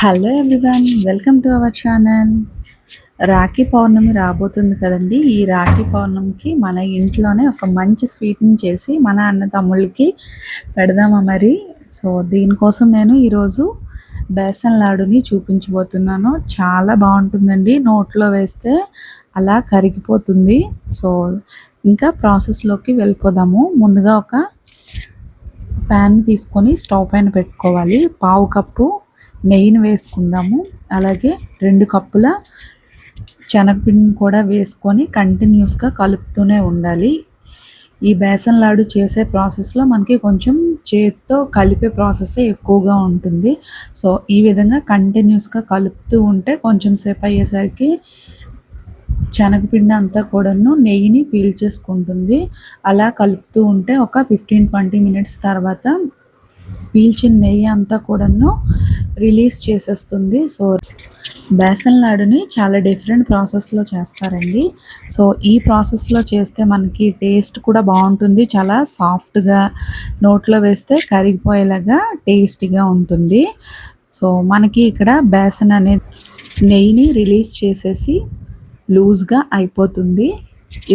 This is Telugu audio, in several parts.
Hello everyone, welcome to our channel. Rakhi Pournami రాబోతుంది కదండి. ఈ రాఖీ పౌర్ణమికి మన ఇంట్లోనే ఒక మంచి స్వీట్ని చేసి మన అన్న తమ్ముళ్ళకి పెడదామా మరి. సో దీనికోసం నేను ఈరోజు బేసన్ లాడుని చూపించబోతున్నాను. చాలా బాగుంటుందండి, నోట్లో వేస్తే అలా కరిగిపోతుంది. సో ఇంకా ప్రాసెస్లోకి వెళ్ళిపోదాము. ముందుగా ఒక ప్యాన్ తీసుకొని స్టవ్ పైన పెట్టుకోవాలి. పావు కప్పు నెయ్యిని వేసుకుందాము. అలాగే 2 కప్పుల శనగపిండిని కూడా వేసుకొని కంటిన్యూస్గా కలుపుతూనే ఉండాలి. ఈ బేసన్ లాడు చేసే ప్రాసెస్లో మనకి కొంచెం చేత్తో కలిపే ప్రాసెస్ ఎక్కువగా ఉంటుంది. సో ఈ విధంగా కంటిన్యూస్గా కలుపుతూ ఉంటే కొంచెం సేపు అయ్యేసరికి శనగపిండి అంతా కూడాను నెయ్యిని పీల్చేసుకుంటుంది. అలా కలుపుతూ ఉంటే ఒక 15-20 మినిట్స్ తర్వాత పీల్చిన నెయ్యి అంతా కూడాను రిలీజ్ చేసేస్తుంది. సో బేసన్ లాడుని చాలా డిఫరెంట్ ప్రాసెస్లో చేస్తారండి. సో ఈ ప్రాసెస్లో చేస్తే మనకి టేస్ట్ కూడా బాగుంటుంది. చాలా సాఫ్ట్గా నోట్లో వేస్తే కరిగిపోయేలాగా టేస్టీగా ఉంటుంది. సో మనకి ఇక్కడ బేసన్ అనేది నెయ్యిని రిలీజ్ చేసేసి లూజ్గా అయిపోతుంది.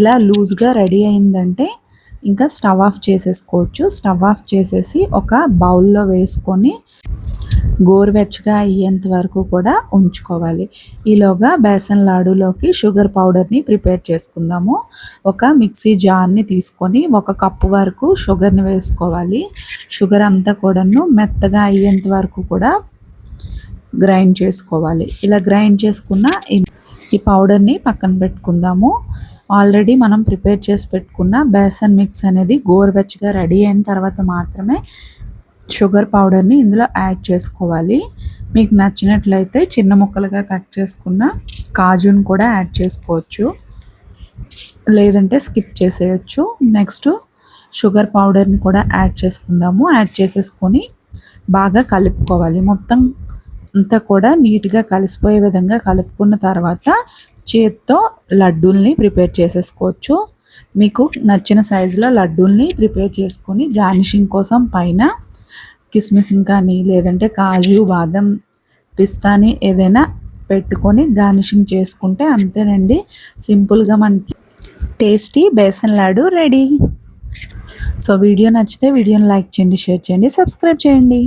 ఇలా లూజ్గా రెడీ అయిందంటే ఇంకా స్టవ్ ఆఫ్ చేసేసుకోవచ్చు. స్టవ్ ఆఫ్ చేసేసి ఒక బౌల్లో వేసుకొని గోరువెచ్చగా అయ్యేంత వరకు కూడా ఉంచుకోవాలి. ఈలోగా బేసన్ లాడులోకి షుగర్ పౌడర్ని ప్రిపేర్ చేసుకుందాము. ఒక మిక్సీ జార్ని తీసుకొని 1 కప్పు వరకు షుగర్ని వేసుకోవాలి. షుగర్ అంతా కూడాను మెత్తగా అయ్యేంత వరకు కూడా గ్రైండ్ చేసుకోవాలి. ఇలా గ్రైండ్ చేసుకున్న ఈ పౌడర్ని పక్కన పెట్టుకుందాము. ఆల్రెడీ మనం ప్రిపేర్ చేసి పెట్టుకున్న బేసన్ మిక్స్ అనేది గోరువెచ్చగా రెడీ అయిన తర్వాత మాత్రమే షుగర్ పౌడర్ని ఇందులో యాడ్ చేసుకోవాలి. మీకు నచ్చినట్లయితే చిన్న ముక్కలుగా కట్ చేసుకున్న కాజును కూడా యాడ్ చేసుకోవచ్చు, లేదంటే స్కిప్ చేసేయచ్చు. నెక్స్ట్ షుగర్ పౌడర్ని కూడా యాడ్ చేసుకుందాము. యాడ్ చేసేసుకొని బాగా కలుపుకోవాలి. మొత్తం అంతా కూడా నీట్గా కలిసిపోయే విధంగా కలుపుకున్న తర్వాత చేత్తో లడ్డూల్ని ప్రిపేర్ చేసేసుకోవచ్చు. మీకు నచ్చిన సైజులో లడ్డూల్ని ప్రిపేర్ చేసుకొని గార్నిషింగ్ కోసం పైన కిస్మిస్ని కానీ లేదంటే కాజు, బాదం, పిస్తాని ఏదైనా పెట్టుకొని గార్నిషింగ్ చేసుకుంటే అంతేనండి. సింపుల్గా మనకి tasty besan laddu ready. So video నచ్చితే వీడియోని లైక్ చేయండి, షేర్ చేయండి, సబ్స్క్రైబ్ చేయండి.